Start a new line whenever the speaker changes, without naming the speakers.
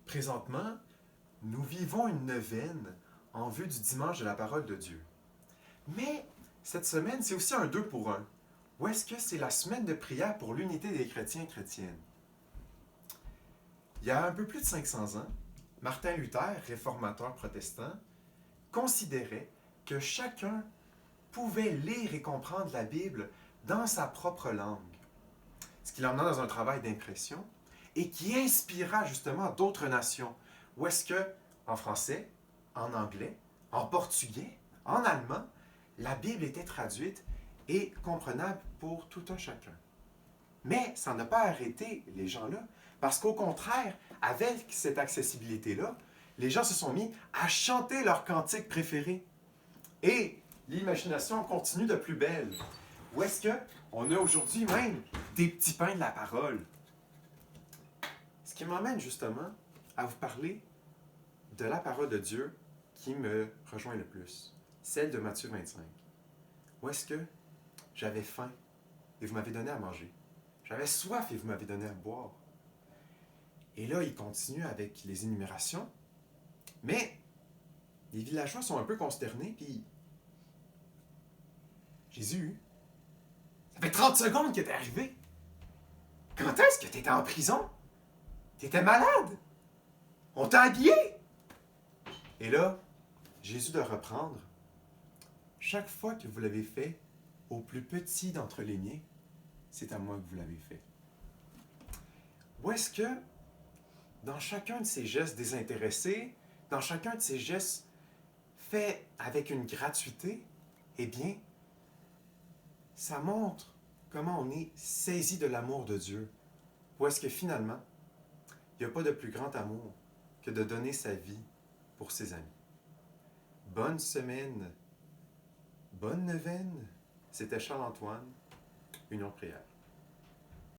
Présentement, nous vivons une neuvaine en vue du dimanche de la parole de Dieu. Mais cette semaine, c'est aussi un deux pour un. Ou est-ce que c'est la semaine de prière pour l'unité des chrétiens et chrétiennes? Il y a un peu plus de 500 ans, Martin Luther, réformateur protestant, considérait que chacun pouvait lire et comprendre la Bible dans sa propre langue, ce qui l'emmena dans un travail d'impression et qui inspira justement d'autres nations. Où est-ce que, en français, en anglais, en portugais, en allemand, la Bible était traduite et comprenable pour tout un chacun. Mais ça n'a pas arrêté les gens-là, parce qu'au contraire, avec cette accessibilité-là, les gens se sont mis à chanter leurs cantiques préférés. Et l'imagination continue de plus belle. Où est-ce que on a aujourd'hui même des petits pains de la parole? Ce qui m'emmène justement à vous parler de la parole de Dieu qui me rejoint le plus, celle de Matthieu 25. Où est-ce que j'avais faim et vous m'avez donné à manger? J'avais soif et vous m'avez donné à boire. Et là, il continue avec les énumérations, mais les villageois sont un peu consternés, puis Jésus, ça fait 30 secondes que t'es arrivé. Quand est-ce que t'étais en prison? T'étais malade? On t'a habillé? Et là, Jésus de reprendre. Chaque fois que vous l'avez fait au plus petit d'entre les miens, c'est à moi que vous l'avez fait. Ou est-ce que, dans chacun de ces gestes désintéressés, dans chacun de ces gestes faits avec une gratuité, eh bien, ça montre comment on est saisi de l'amour de Dieu. Ou est-ce que finalement, il n'y a pas de plus grand amour que de donner sa vie pour ses amis. Bonne semaine, bonne neuvaine. C'était Charles-Antoine, Union de prière.